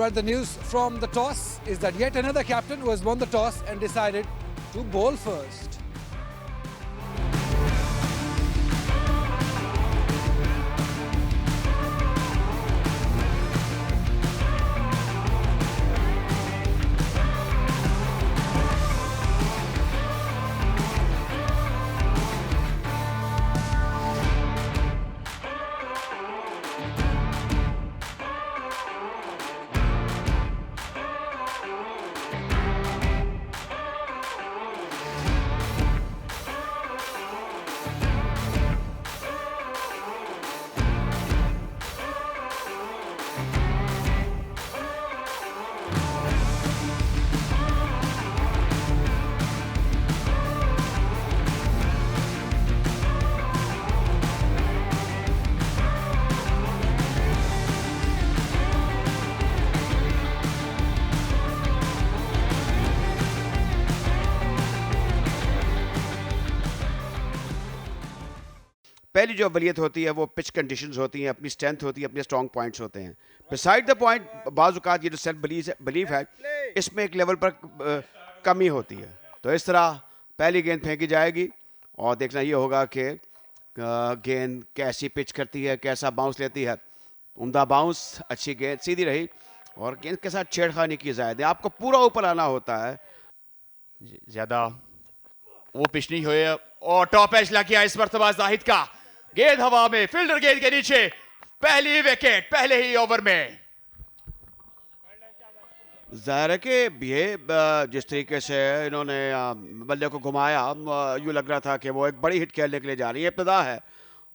Right, the news from the toss is that yet another captain who has won the toss and decided to bowl first. पहली जो अवलियत होती है वो pitch conditions होती हैं, अपनी स्ट्रेंथ होती है, अपने स्ट्रॉन्ग पॉइंट्स होते हैं. बिसाइड द पॉइंट बाज़ औक़ात ये जो सेल्फ बिलीफ है इसमें एक लेवल पर कमी होती है. तो इस तरह पहली गेंद फेंकी जाएगी और देखना ये होगा कि गेंद कैसी पिच करती है, कैसा बाउंस लेती है. उम्दा बाउंस, अच्छी गेंद सीधी रही और गेंद के साथ छेड़खानी की जाए. आपको पूरा ऊपर आना होता है. ज़्यादा वो पिच नहीं हुई और टॉप एज लग गया इस मरतबा जाहिद का. गेंद हवा में, फील्डर गेंद के नीचे. पहली विकेट पहले ही ओवर में. ज़ाहिर है कि ये जिस तरीके से इन्होंने बल्ले को घुमाया, यूँ लग रहा था कि वो एक बड़ी हिट खेलने के लिए जा रही है. इब्तिदा है,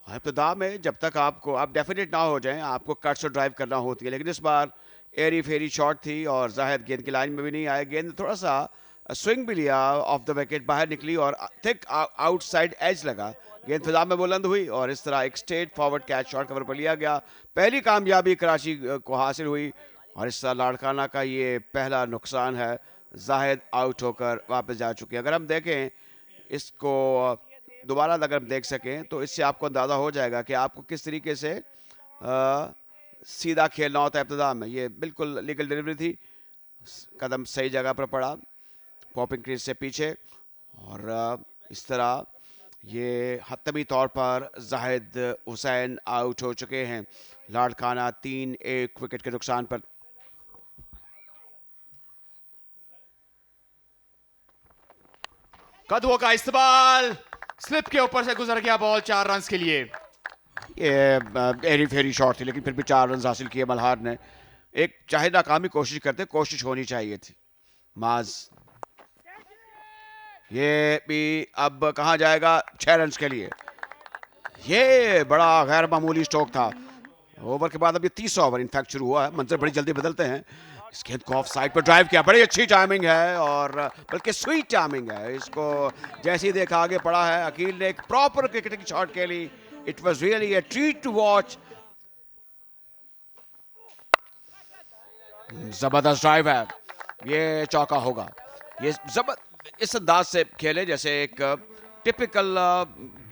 इब्तिदा में जब तक आप डेफिनेट ना हो जाएं, आपको कट्स और ड्राइव करना होती है. लेकिन इस बार एरी फेरी शॉट थी और जाहिद गेंद की लाइन में भी नहीं आए. गेंद थोड़ा सा स्विंग भी लिया ऑफ द विकेट, बाहर निकली और थिक आउटसाइड एज लगा. गेंद फिजा में बुलंद हुई और इस तरह एक straight forward catch shot cover पर लिया गया. पहली कामयाबी कराची को हासिल हुई और इस तरह लाड़काना का ये पहला नुकसान है. जाहिद आउट होकर वापस जा चुके हैं. अगर हम देखें इसको दोबारा अगर हम देख सकें तो इससे आपको अंदाज़ा हो जाएगा कि आपको किस तरीके से सीधा खेलना होता है. इब्तिदा में ये बिल्कुल लीगल डिलीवरी थी, कदम सही जगह पर पड़ा पॉपिंग क्रीज से पीछे और इस तरह ये हतमी तौर पर जाहिद हुसैन आउट हो चुके हैं. लाड़काना 3-1 विकेट के नुकसान पर. कदमों का इस्तेमाल, स्लिप के ऊपर से गुजर गया बॉल. 4 रन के लिए. ये एरी फेरी शॉट थी लेकिन फिर भी 4 रन हासिल किए मल्हार ने. एक चाहे नाकामी कोशिश करते, कोशिश होनी चाहिए थी. माज ये भी अब कहाँ जाएगा? 6 रन के लिए. ये बड़ा गैर मामूली स्ट्रोक था. ओवर के बाद अब ये 30 ओवर इनफैक्ट शुरू हुआ है. मंजर बड़ी जल्दी बदलते हैं. इस गेंद को ऑफ साइड पर ड्राइव किया. बड़ी अच्छी टाइमिंग है और बल्कि स्वीट टाइमिंग है. इसको जैसे ही देखा आगे पड़ा है. अकील ने एक प्रॉपर क्रिकेटिंग शॉट खेली. It was really a treat to watch. जबरदस्त ड्राइव है. ये चौका होगा. ये इस अंदाज से खेले जैसे एक टिपिकल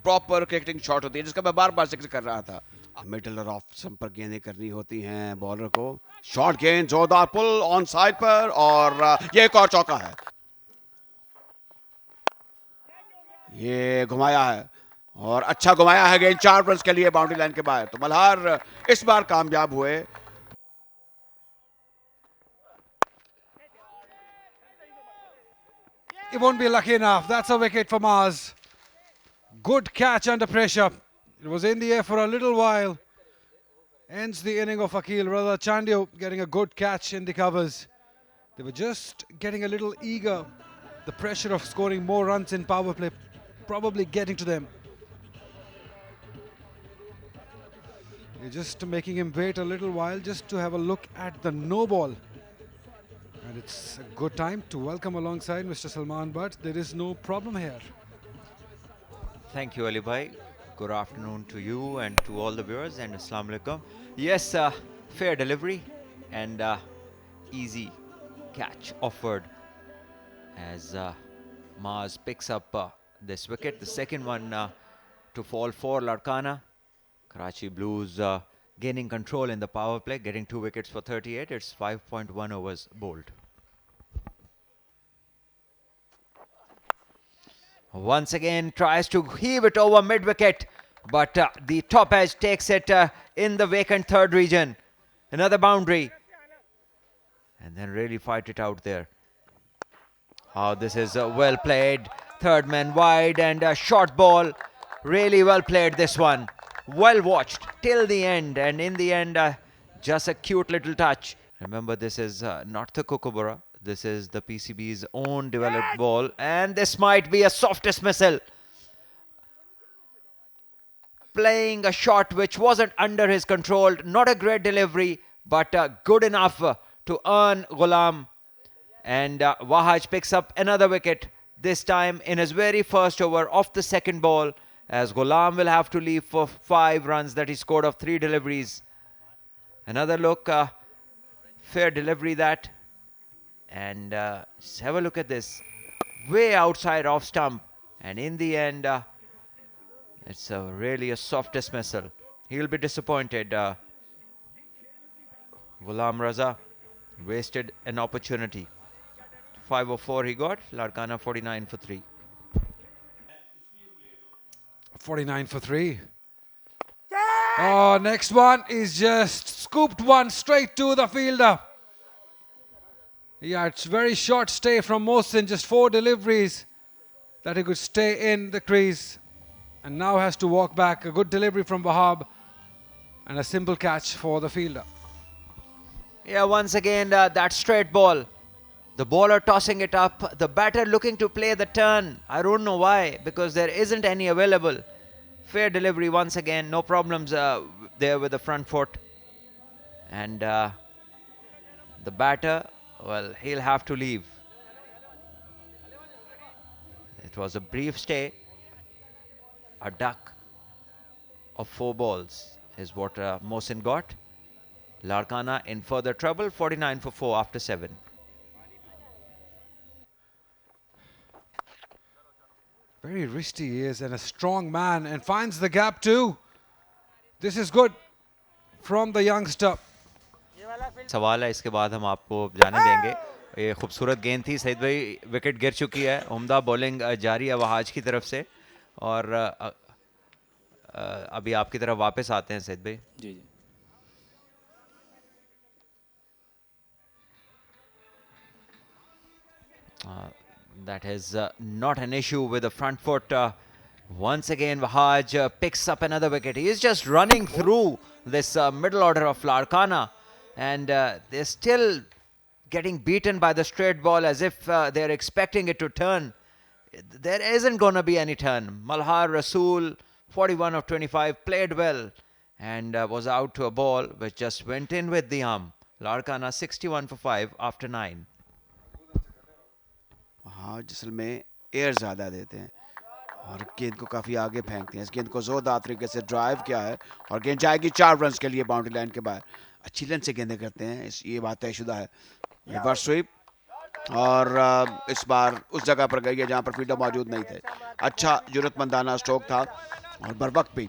प्रॉपर क्रिकेटिंग शॉट होती है जिसका मैं बार बार जिक्र कर रहा था. मिडल और ऑफ स्टंप पर गेंदें करनी होती हैं बॉलर को. शॉर्ट गेंद, जोरदार पुल ऑन साइड पर और ये एक और चौका है. ये घुमाया है और अच्छा घुमाया है गेंद. 4 रन के लिए बाउंड्री लाइन के बाहर. तो मल्हार इस बार कामयाब हुए. He won't be lucky enough. That's a wicket for Mars. Good catch under pressure. It was in the air for a little while. Ends the inning of Akil. Rather, Chandio getting a good catch in the covers. They were just getting a little eager. The pressure of scoring more runs in power play probably getting to them. You're just making him wait a little while just to have a look at the no ball. And it's a good time to welcome alongside Mr. Salman Butt. There is no problem here. Thank you, Ali Bhai. Good afternoon to you and to all the viewers, and Assalamu Alaikum. Yes, fair delivery and easy catch offered as Mars picks up this wicket. The second one to fall for Larkana. Karachi Blues gaining control in the power play, getting 2 wickets for 38. It's 5.1 overs bowled. Once again tries to heave it over mid-wicket, but the top edge takes it in the vacant third region. Another boundary. And then really fight it out there. Oh, this is well played. Third man wide and a short ball. Really well played, this one. Well watched till the end. And in the end, just a cute little touch. Remember, this is not the Kookaburra. This is the PCB's own developed ball. And this might be a soft dismissal. Playing a shot which wasn't under his control. Not a great delivery, but good enough to earn Ghulam. And Wahaj picks up another wicket, this time in his very first over of the second ball, as Ghulam will have to leave for 5 runs that he scored of 3 deliveries. Another look, fair delivery that. And just have a look at this. Way outside off stump. And in the end, it's really a soft dismissal. He'll be disappointed. Ghulam Raza wasted an opportunity. 504 he got. Larkana 49 for 3. 49 for 3. Oh, next one is just scooped one straight to the fielder. Yeah, it's very short stay from Mohsin, just 4 deliveries that he could stay in the crease. And now has to walk back. A good delivery from Wahab and a simple catch for the fielder. Yeah, once again, that straight ball. The bowler tossing it up. The batter looking to play the turn. I don't know why, because there isn't any available. Fair delivery once again. No problems there with the front foot. And the batter, well, he'll have to leave. It was a brief stay. A duck of 4 balls is what Mohsin got. Larkana in further trouble. 49 for 4 after 7. Very wristy he is and a strong man, and finds the gap too. This is good from the youngster. सवाल है, इसके बाद हम आपको जाने देंगे. ये खूबसूरत गेंद थी सईद भाई. विकेट गिर चुकी है. उम्दा बॉलिंग जारी है वहाज की तरफ से. और अभी आपकी तरफ वापस आते हैं सईद भाई. जी जी. That is not an issue with the front foot. Once again, Wahaj picks up another wicket. He is just running through this middle order of Larkana. And they're still getting beaten by the straight ball as if they're expecting it to turn. There isn't going to be any turn. Malhar Rasool, 41 of 25, played well. And was out to a ball which just went in with the arm. Larkana 61 for 5 after 9. हाँ, असल में air ज़्यादा देते हैं और गेंद को काफ़ी आगे फेंकते हैं. इस गेंद को ज़ोरदार तरीके से ड्राइव किया है और गेंद जाएगी 4 रन्स के लिए बाउंड्री लाइन के बाहर. अच्छी लेंथ से गेंदें करते हैं, ये बात तयशुदा है. रिवर्स स्वीप और इस बार उस जगह पर गई है जहाँ पर फील्डर मौजूद नहीं थे. अच्छा जुर्रतमंदाना स्ट्रोक था और बर वक्त भी,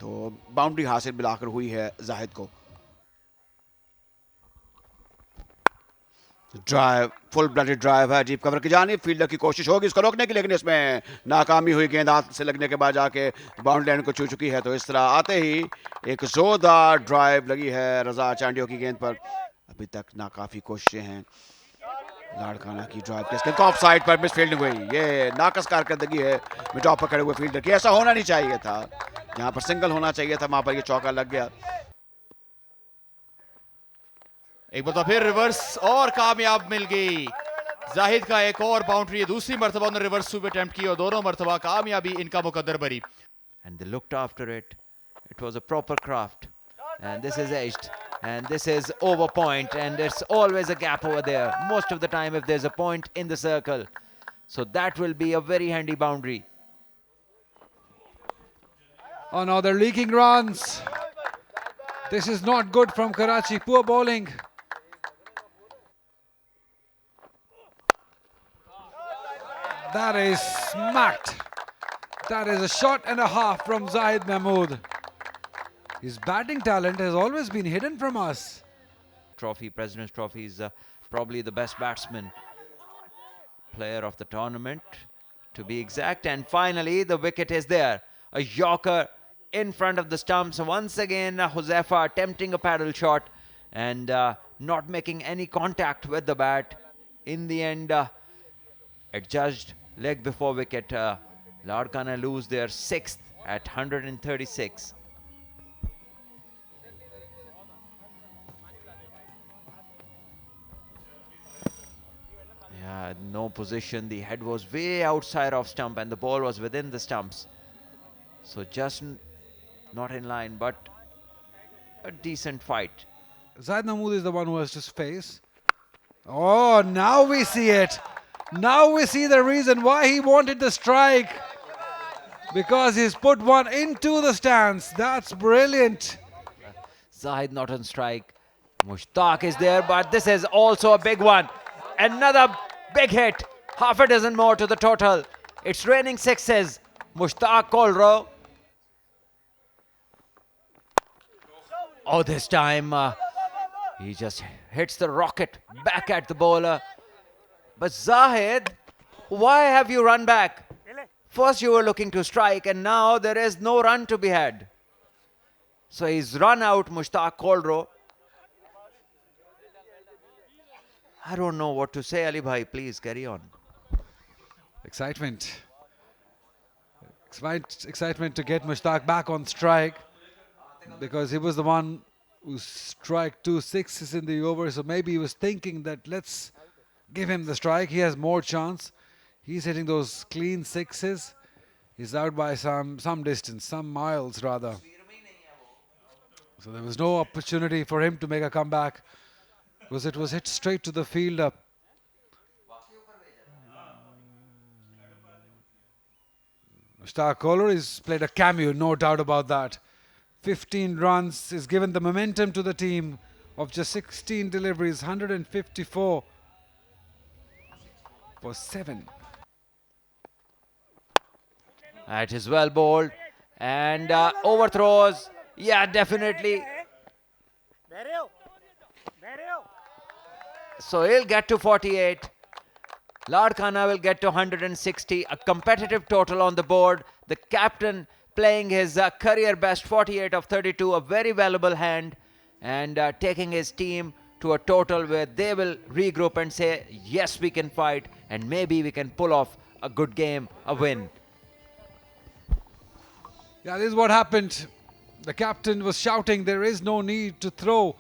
तो बाउंड्री हासिल मिलाकर हुई है जाहिद को. ड्राइव, फुल ब्लडेड ड्राइव है डीप कवर की जानिब. फील्डर की कोशिश होगी इसको रोकने की, लेकिन इसमें नाकामी हुई. गेंद हाथ से लगने के बाद जाके बाउंड्री लाइन को छू चुकी है. तो इस तरह आते ही एक जोरदार ड्राइव लगी है रजा चांडियो की गेंद पर. अभी तक नाकाफी कोशिशें हैं लाड़काना की ड्राइव के. इसके ऑफ साइड पर मिस फील्डिंग हुई. ये नाकस कारकर्दगी है मिड ऑफ पर खड़े हुए फील्डर की. ऐसा होना नहीं चाहिए था. जहां पर सिंगल होना चाहिए था वहां पर ये चौका लग गया. एक बार फिर रिवर्स और कामयाब मिल गई. जाहिद का एक और बाउंड्री. दूसरी मर्तबा उन्होंने रिवर्स स्वीप अटेम्प्ट की और दोनों मर्तबा कामयाबी इनका मुकद्दर बरी. And they looked after it. It was a proper craft. And this is edged. And this is over point. And there's always a gap over there. Most of the time if there's a point in the circle. So that will be a very handy boundary. Oh no, they're leaking runs. This is not good from Karachi. Poor bowling. That is smacked. That is a shot and a half from Zahid Mahmood. His batting talent has always been hidden from us. Trophy, President's Trophy, is probably the best batsman, player of the tournament, to be exact. And finally, the wicket is there. A Yorker in front of the stumps. Once again, Huzaifa attempting a paddle shot and not making any contact with the bat. In the end, adjudged leg before wicket. Larkana lose their 6th at 136. Yeah, no position. The head was way outside of stump and the ball was within the stumps. So just not in line, but a decent fight. Zahid Mahmood is the one who has to face. Oh, now we see it. Now we see the reason why he wanted the strike. Because he's put one into the stands. That's brilliant. Zahid not on strike. Mushtaq is there, but this is also a big one. Another big hit. Half a dozen more to the total. It's raining sixes. Mushtaq Kolro. Oh, this time he just hits the rocket back at the bowler. But Zahid, why have you run back? First you were looking to strike and now there is no run to be had. So he's run out Mushtaq Kolro. I don't know what to say, Ali Bhai. Please carry on. Excitement. Excitement to get Mushtaq back on strike. Because he was the one who struck 2 sixes in the over. So maybe he was thinking that let's give him the strike. He has more chance. He's hitting those clean sixes. He's out by some distance, some miles rather. So there was no opportunity for him to make a comeback because it was hit straight to the fielder. Mushtaq Kolro has played a cameo, no doubt about that. 15 runs is given the momentum to the team of just 16 deliveries, 154 for 7. That is well bowled. And overthrows. Yeah, definitely. So he'll get to 48. Larkana will get to 160. A competitive total on the board. The captain playing his career best 48 of 32. A very valuable hand. And taking his team to a total where they will regroup and say, yes, we can fight. And maybe we can pull off a good game, a win. Yeah, this is what happened. The captain was shouting, there is no need to throw.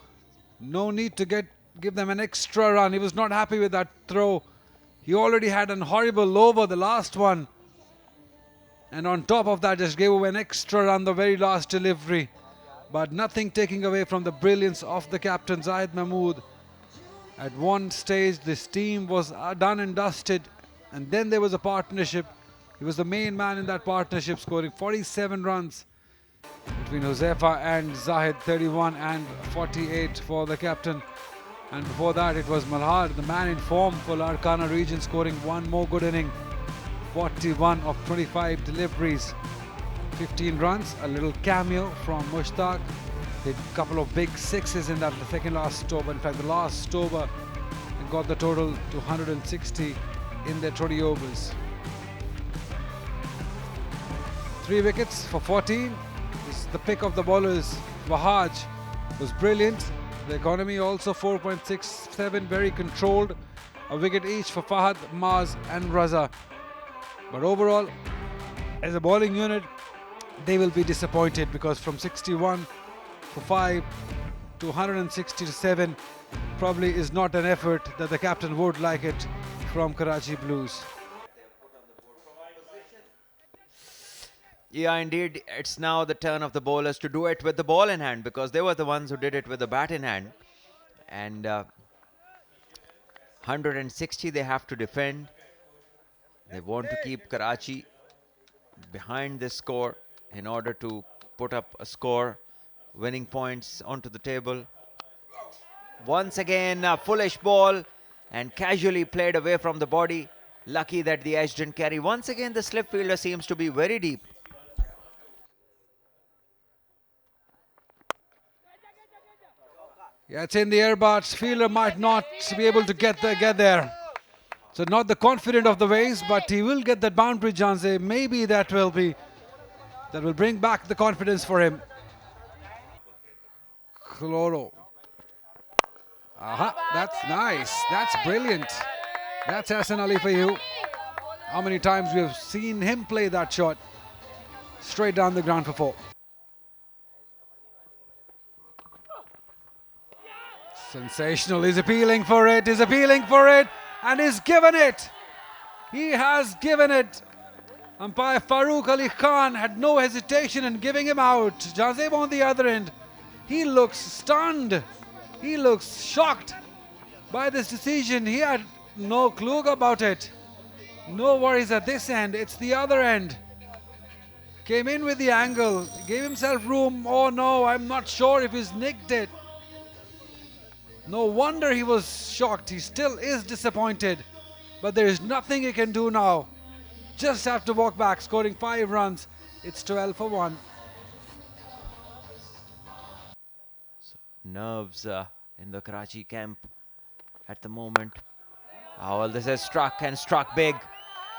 No need to give them an extra run. He was not happy with that throw. He already had an horrible over, the last one. And on top of that, just gave away an extra run, the very last delivery. But nothing taking away from the brilliance of the captain, Zahid Mahmood. At one stage, this team was done and dusted. And then there was a partnership. He was the main man in that partnership, scoring 47 runs between Huzaifa and Zahid, 31 and 48 for the captain. And before that, it was Malhar, the man in form for Larkana region, scoring one more good inning. 41 of 25 deliveries, 15 runs, a little cameo from Mushtaq. Hit a couple of big sixes in that, the second last over. In fact, the last over, and got the total to 160 in their 20 overs. 3 wickets for 14. This is the pick of the bowlers. Wahaj was brilliant. The economy also 4.67, very controlled. A wicket each for Fahad, Maz and Raza. But overall, as a bowling unit, they will be disappointed because from 61 for 5 to 160 to 7 probably is not an effort that the captain would like it from Karachi Blues. Yeah, indeed, it's now the turn of the bowlers to do it with the ball in hand because they were the ones who did it with the bat in hand. And 160 they have to defend. They want to keep Karachi behind this score in order to put up a score, winning points onto the table. Once again, a foolish ball and casually played away from the body. Lucky that the edge didn't carry. Once again, the slip fielder seems to be very deep. Yeah, it's in the air, but fielder might not be able to get there. So not the confident of the ways, but he will get that boundary, Janze. Maybe that will bring back the confidence for him. Cloro. Aha, that's nice. That's brilliant. That's Hassan Ali for you. How many times we have seen him play that shot straight down the ground for 4. Sensational. He's appealing for it. And he's given it. He has given it. Umpire Farooq Ali Khan had no hesitation in giving him out. Jazeb on the other end. He looks stunned. He looks shocked by this decision. He had no clue about it. No worries at this end. It's the other end. Came in with the angle. Gave himself room. Oh no, I'm not sure if he's nicked it. No wonder he was shocked. He still is disappointed. But there is nothing he can do now. Just have to walk back, scoring 5 runs. It's 12 for 1. Nerves in the Karachi camp at the moment. Oh, well, this is struck big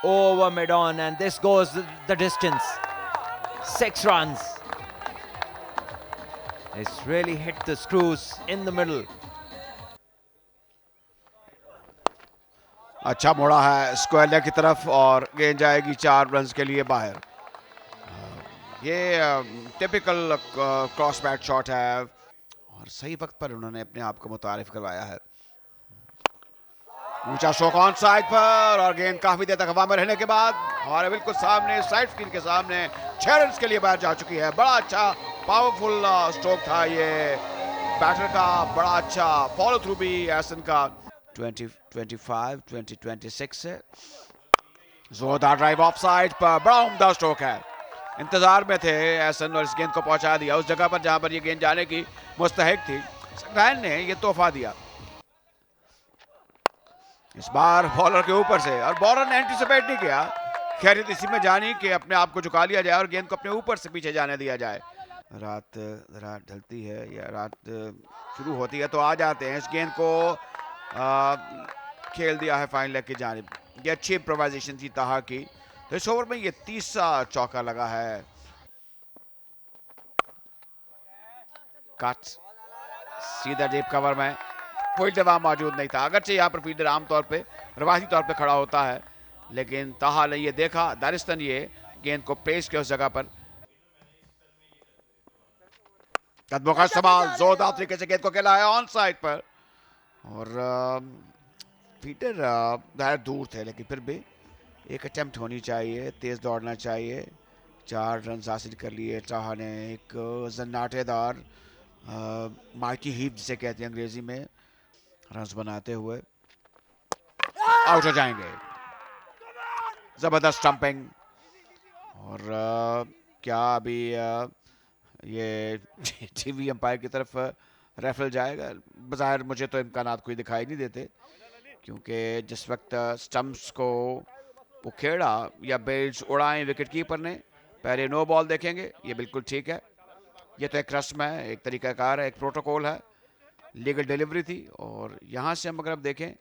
over mid-on, and this goes the distance. 6 runs. It's really hit the screws in the middle. अच्छा मोड़ा है square leg की तरफ और गेंद जाएगी 4 runs के लिए बाहर. ये टिपिकल क्रॉस बैट शॉट है और सही वक्त पर उन्होंने अपने आप को मुतारिफ करवाया है. ऊंचा शॉट ऑन साइड पर और गेंद काफी देर तक हवा में रहने के बाद हमारे बिल्कुल सामने साइड स्क्रीन के सामने 6 रन्स के लिए बाहर जा चुकी है. बड़ा अच्छा पावरफुल स्ट्रोक था ये बैटर का. बड़ा अच्छा फॉलो थ्रू भी एहसन का. 20-25 से जोरदार ड्राइव ऑफ साइड पर बड़ा उम्दा स्ट्रोक है. इंतजार में थे एहसन और इस गेंद को पहुंचा दिया उस जगह पर जहां पर ये गेंद जाने की मुस्तहिक थी. सकरैन ने ये तोहफा दिया इस बार बॉलर के ऊपर से और बॉलर ने एंटिसिपेट नहीं किया. खैरियत इसी में जानी कि अपने आप को झुका लिया जाए और गेंद को अपने ऊपर से पीछे जाने दिया जाए. रात जरा ढलती है या रात शुरू होती है तो आ जाते हैं. इस गेंद को खेल दिया है फाइन लेग की जानिब. ये अच्छी इम्प्रोवाइजेशन थी ताहा की. तो इस ओवर में ये 30सा चौका लगा है. कट सीधा डीप कवर में फील्डर वहां मौजूद नहीं था. अगरचे यहाँ पर फील्डर आमतौर पे रवायती तौर पे खड़ा होता है लेकिन ताहा ने ये देखा दारिस्तन ये गेंद को पेश किया उस जगह पर. कदमों का इस्तेमाल जोरदार तरीके से गेंद को खेला है ऑन साइड पर और फील्डर दूर थे लेकिन फिर भी एक अटेम्प्ट होनी चाहिए. तेज दौड़ना चाहिए. 4 रन हासिल कर लिए ताहा ने. एक जन्नाटेदार माइटी हीप जिसे कहते हैं अंग्रेजी में रन्स बनाते हुए आउट हो जाएंगे. जबरदस्त स्टंपिंग और क्या अभी ये टीवी अंपायर की तरफ रेफरल जाएगा. बज़ाहिर मुझे तो इम्कानात कोई दिखाई नहीं देते क्योंकि जिस वक्त स्टम्प्स को उखेड़ा या बेल्स उड़ाएं विकेट कीपर ने पहले नो बॉल देखेंगे. ये बिल्कुल ठीक है. ये तो एक रस्म है, एक तरीकाकार है, एक प्रोटोकॉल है. लीगल डिलीवरी थी और यहाँ से हम अगर अब देखें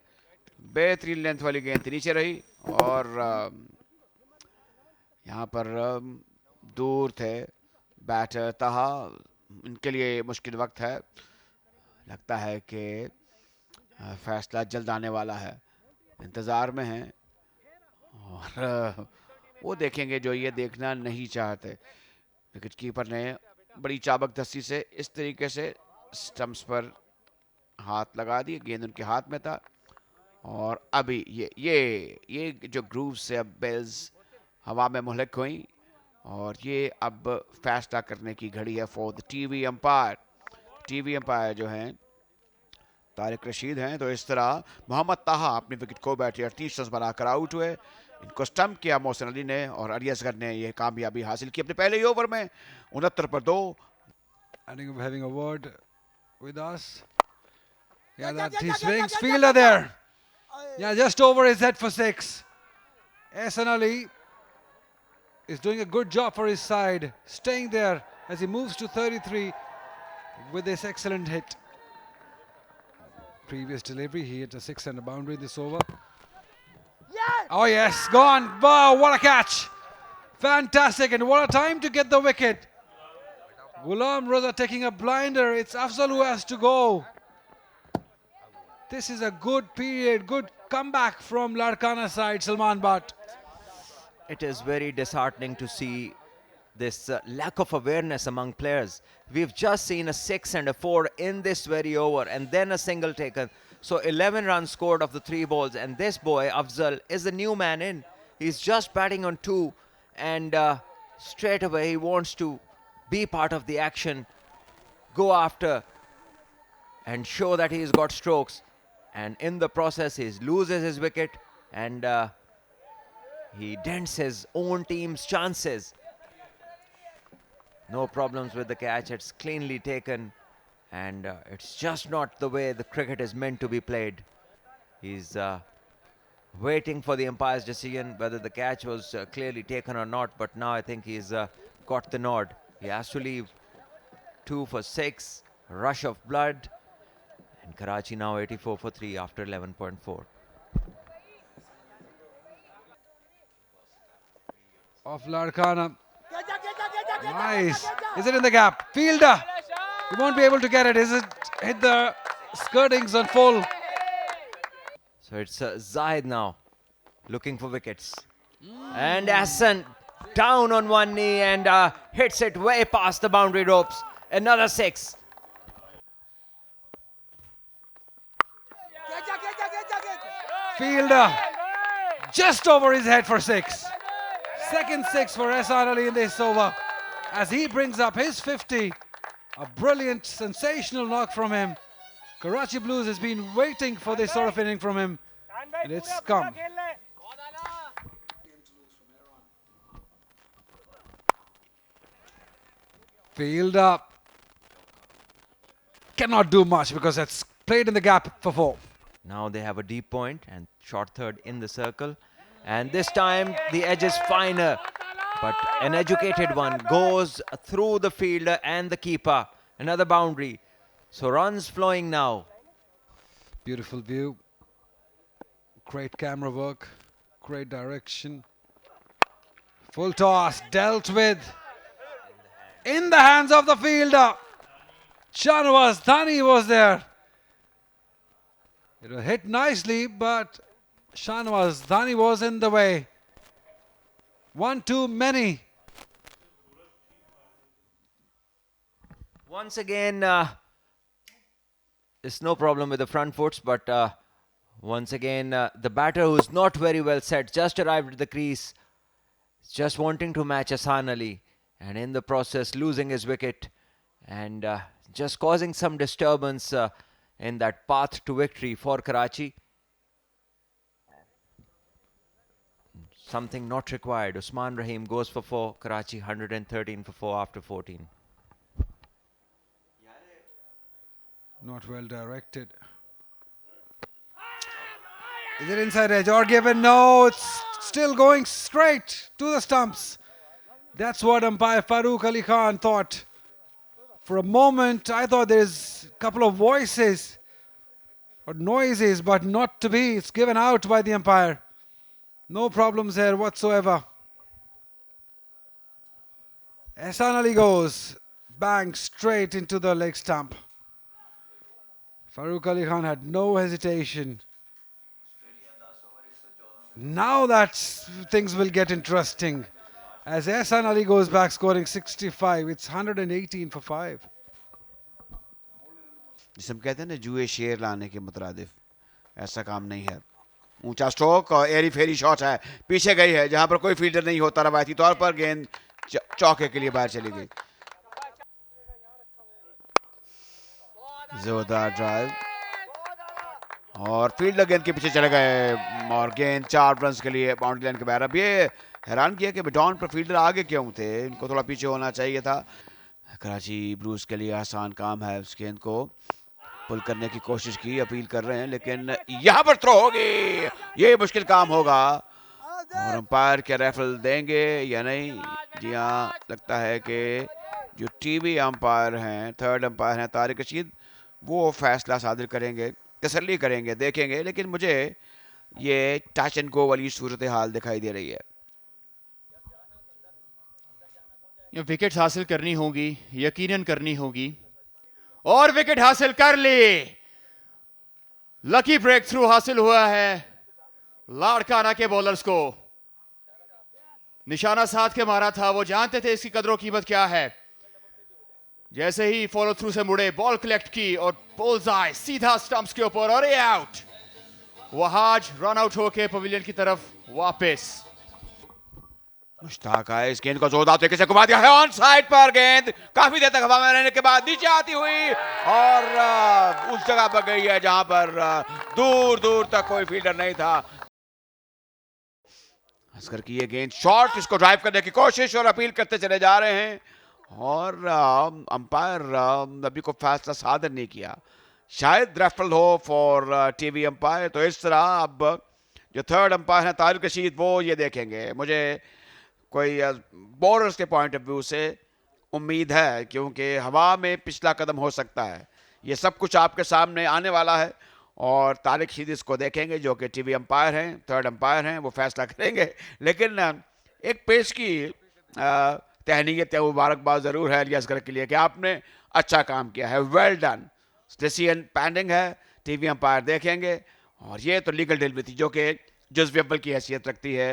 बेहतरीन लेंथ वाली गेंद नीचे रही और यहाँ पर दूर थे बैटर ताहा. इनके लिए मुश्किल वक्त है. लगता है कि फैसला जल्द आने वाला है. इंतज़ार में हैं और वो देखेंगे जो ये देखना नहीं चाहते. विकेट कीपर ने बड़ी चाबक दस्ती से इस तरीके से स्टंप्स पर हाथ लगा दिए. गेंद उनके हाथ में था और अभी ये जो ग्रूव से अब बेल्स हवा में मुहलक हुई और ये अब फैसला करने की घड़ी है for the TV umpire. TV umpire जो हैं तारिक रशीद हैं. तो इस तरह मोहम्मद ताहा अपनी विकेट को बैठे 38 रन बनाकर आउट हुए. इनको स्टंप किया मोहसिन अली ने और अली असगर ने यह कामयाबी हासिल की अपने पहले ही ओवर में 69 पर 2. I think we're having a word with us. Yeah, that he swings. Fielder there. Yeah, just over his head for 6. Ehsan Ali is doing a good job for his side, staying there as he moves to 33 with this excellent hit. previous delivery. He hit a 6 and a boundary this over. Oh yes, gone. Wow, what a catch. Fantastic, and what a time to get the wicket. Ghulam Raza taking a blinder. It's Afzal who has to go. This is a good period, good comeback from Larkana side, Salman Butt. It is very disheartening to see this lack of awareness among players. We've just seen a 6 and a 4 in this very over, and then a single taken. So 11 runs scored of the 3 balls, and this boy, Afzal, is the new man in. He's just batting on 2, and straight away he wants to be part of the action, go after, and show that he's got strokes. And in the process, he loses his wicket, and he dents his own team's chances. No problems with the catch. It's cleanly taken, and it's just not the way the cricket is meant to be played. He's waiting for the umpire's decision whether the catch was clearly taken or not, but now I think he's got the nod. He has to leave 2 for 6, rush of blood, and Karachi now 84 for 3 after 11.4. Off Larkana. Nice. Is it in the gap? Fielder. He won't be able to get it. Is it hit the skirtings on full? So it's Zahid now looking for wickets. And Hassan down on one knee and hits it way past the boundary ropes. Another 6. Fielder. Just over his head for 6. Second 6 for Ehsan Ali in this over, as he brings up his 50. A brilliant, sensational knock from him. Karachi Blues has been waiting for this sort of inning from him, and it's come. Fielder cannot do much because it's played in the gap for 4. Now they have a deep point and short third in the circle. And this time the edge is finer, but an educated one goes through the fielder and the keeper. Another boundary. So runs flowing now. Beautiful view. Great camera work. Great direction. Full toss dealt with. In the hands of the fielder. Shahnawaz Thani was there. It was hit nicely, but Shahnawaz Thani was in the way. One too many. Once again, there's no problem with the front foots, but once again, the batter who's not very well set, just arrived at the crease, just wanting to match Ehsan Ali, and in the process losing his wicket, and just causing some disturbance in that path to victory for Karachi. Something not required. Usman Rahim goes for 4. Karachi 113 for 4 after 14. Not well directed. Is it inside edge or given? No, it's still going straight to the stumps. That's what umpire Farooq Ali Khan thought. For a moment, I thought there's a couple of voices or noises, but not to be. It's given out by the umpire. No problems here whatsoever. Ehsan Ali goes bang straight into the leg stump. Farooq Ali Khan had no hesitation. Now that things will get interesting, as Ehsan Ali goes back scoring 65. It's 118 for 5. जिसे हम कहते हैं ना जुए शेर लाने के मुतरादिफ, ऐसा काम नहीं है. ऊंचा स्ट्रोक और एरी फेरी शॉट है, पीछे गई है जहां पर कोई फील्डर नहीं होता. रवायती तौर पर गेंद चौके के लिए बाहर चली गई. जोरदार ड्राइव और फील्डर गेंद के पीछे चले गए और गेंद 4 रन के लिए बाउंड्री लाइन के बाहर. अब ये हैरान किया कि डाउन पर फील्डर आगे क्यों थे, इनको थोड़ा पीछे होना चाहिए था. कराची ब्लूज के लिए आसान काम है. उस गेंद को पुल करने की कोशिश की, अपील कर रहे हैं, लेकिन यहां पर थ्रो होगी. ये मुश्किल काम होगा और अंपायर क्या रेफरल देंगे या नहीं. जी हाँ, लगता है कि जो टीवी अंपायर हैं, थर्ड अंपायर हैं तारिक रशीद, वो फैसला सादिर करेंगे. तसल्ली करेंगे, देखेंगे, लेकिन मुझे ये टच एंड गो वाली सूरत हाल दिखाई दे रही है। ये विकेट हासिल करनी होगी, यकीनन करनी होगी, और विकेट हासिल कर ली। लकी ब्रेक थ्रू हासिल हुआ है लाड़काना के बॉलर्स को। निशाना साध के मारा था, वो जानते थे इसकी कदर कीमत क्या है। जैसे ही फॉलो थ्रू से मुड़े, बॉल कलेक्ट की और बुल्सआई सीधा स्टंप्स के ऊपर, और ये आउट। वहाज रन आउट होके पवेलियन की तरफ वापस। मुश्ताक है, इस गेंद को जोरदार तरीके से घुमा दिया है ऑन साइड पर। गेंद काफी देर तक हवा में रहने के बाद नीचे आती हुई और उस जगह पर गई है जहां पर दूर दूर तक कोई फील्डर नहीं था। असगर की ये गेंद शॉर्ट, इसको ड्राइव करने की कोशिश और अपील करते चले जा रहे हैं, और अंपायर अभी को फैसला सादर नहीं किया। शायद रेफरल हो फॉर टीवी अंपायर। तो इस तरह अब जो थर्ड अंपायर है तारिक रशीद, वो ये देखेंगे। मुझे कोई बॉलर्स के पॉइंट ऑफ व्यू से उम्मीद है, क्योंकि हवा में पिछला कदम हो सकता है। ये सब कुछ आपके सामने आने वाला है, और तारिक रशीद इसको देखेंगे, जो कि टीवी अंपायर हैं, थर्ड अंपायर हैं, वो फैसला करेंगे। लेकिन एक पेश की तहनीयत या मुबारकबाद ज़रूर है अली असगर के लिए कि आपने अच्छा काम किया है, वेल डन। डिसीजन पेंडिंग है, टीवी अंपायर देखेंगे, और ये तो लीगल डील भी थी जो कि जुज़्व अव्वल की हैसियत रखती है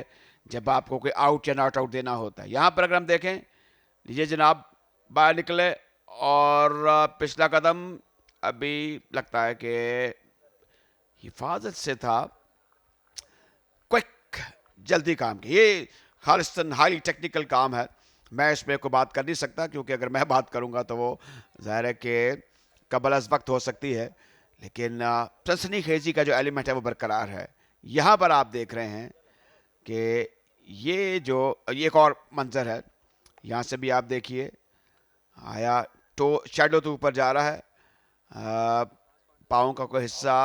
जब आपको कोई आउट या नॉट आउट देना होता है। यहाँ पर अगर हम देखें, लीजिए जनाब, बाहर निकले और पिछला कदम अभी लगता है कि हिफाजत से था, क्विक जल्दी काम की। ये खालिस्तन हाई टेक्निकल काम है, मैं इसमें कोई बात कर नहीं सकता, क्योंकि अगर मैं बात करूंगा तो वो ज़ाहिर है कि कबल अज़ वक्त हो सकती है। लेकिन सनसनीखेज़ी का जो एलिमेंट है वो बरकरार है। यहाँ पर आप देख रहे हैं कि ये एक और मंजर है, यहाँ से भी आप देखिए, आया तो शैडो तो ऊपर जा रहा है, पाँव का कोई हिस्सा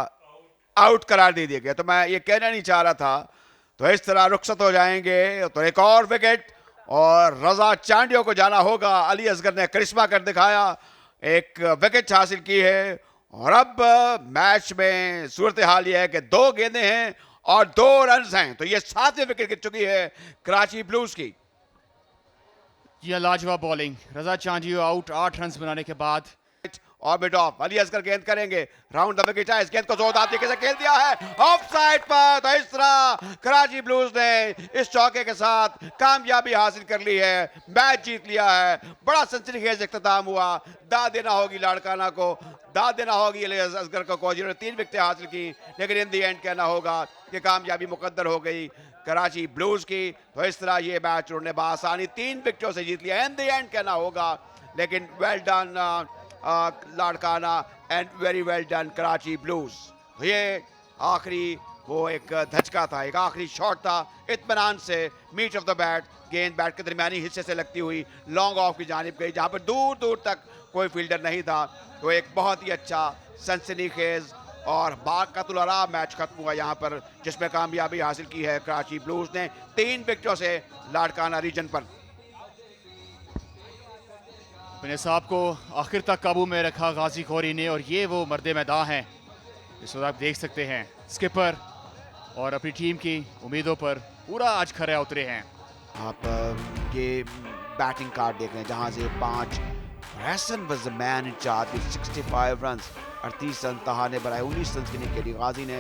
आउट करार दे दिया गया। तो मैं ये कहना नहीं चाह रहा था। तो इस तरह रुखसत हो जाएंगे, तो एक और विकेट, और रजा चांडियो को जाना होगा। अली असगर ने करिश्मा कर दिखाया, एक विकेट हासिल की है, और अब मैच में सूरत हाल ये है कि 2 गेंदें हैं और 2 रन हैं। तो ये 7वीं विकेट गिर चुकी है कराची ब्लूज की। यह लाजवाब बॉलिंग, रजा चांडियो आउट 8 रन बनाने के बाद। और मिड ऑफ, अली असगर गेंद करेंगे, राउंड द विकेट है, इस गेंद को जोरदार तरीके से खेल दिया है ऑफ साइड पर। तो इस तरह कराची ब्लूज ने इस चौके के साथ कामयाबी हासिल कर ली है, मैच जीत लिया है। बड़ा सनसनीखेज इख्तिताम हुआ। दाद देना होगी लाड़काना को, दाद देना होगी अली असगर को, जिन्होंने 3 विकेटें हासिल की, लेकिन इन दी एंड कहना होगा कि कामयाबी मुकद्दर हो गई कराची ब्लूज की। तो इस तरह ये मैच उन्होंने बआसानी 3 विकेटों से जीत लिया, इन दी एंड कहना होगा। लेकिन well done Larkana and very well done Karachi blues. ये आखिरी वो एक धचका था, एक आखिरी शॉट था, इत्मीनान से मीट ऑफ द बैट, गेंद बैट के दरमियानी हिस्से से लगती हुई लॉन्ग ऑफ की जानिब गई, जहां पर दूर दूर तक कोई फील्डर नहीं था। तो एक बहुत ही अच्छा सनसनीखेज और बाक़तुल आराम मैच खत्म हुआ यहाँ पर, जिसमें कामयाबी हासिल की है कराची ब्लूज ने 3 विकेटों से लाड़काना रीजन पर। अपने साहब को आखिर तक काबू में रखा गाजी खोरी ने, और ये वो मर्दे मैदान हैं इस वक्त आप देख सकते हैं। स्किपर और अपनी टीम की उम्मीदों पर पूरा आज खरे उतरे हैं। आप ये बैटिंग कार्ड देख रहे हैं, जहां से 5 Hassan was the man in charge with 65 runs, 38 run तहा ने बनाए, 19 रन की नहीं खेली गाजी ने।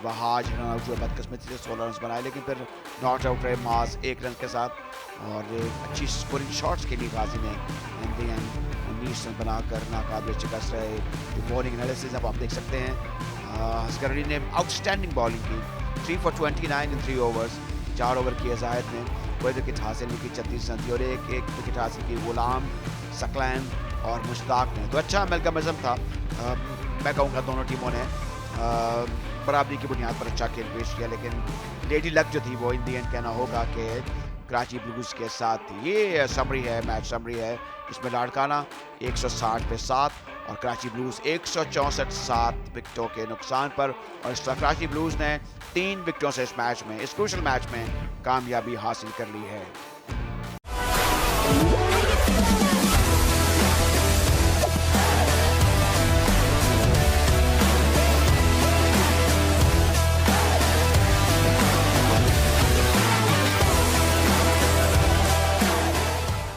वहाज रन आउट हुए, बदकिस्मती से 16 रन बनाए, लेकिन फिर नॉट आउट रहे माज 1 रन के साथ, और अच्छी स्कोरिंग शॉट्स के लिए गाजी ने 19 रन बनाकर नाकाबिल शिकस्त रहे। बॉलिंग एनालिसिस अब आप देख सकते हैं, असगर अली ने आउटस्टैंडिंग बॉलिंग की, 3 for 29 इन 3 overs, 4 ओवर किए जाहिद ने, कोई विकेट हासिल नहीं की, 36 रन थी, और एक विकेट हासिल की गुलाम, सकलैन और मुश्ताक ने। तो अच्छा मेलकमिज़म था। मैं कहूँगा दोनों टीमों ने बराबरी की बुनियाद पर अच्छा खेल पेश किया, लेकिन लेडी लक जो थी वो इन दी एंड कहना होगा कि कराची ब्लूज के साथ थी। ये समरी है, मैच समरी है, इसमें लाड़काना 160 पे 7 और कराची ब्लूज 164 7 विकेटों के नुकसान पर, और इस तरह कराची ब्लूज ने 3 विकेटों से इस मैच में, इस क्रूशल मैच में कामयाबी हासिल कर ली है।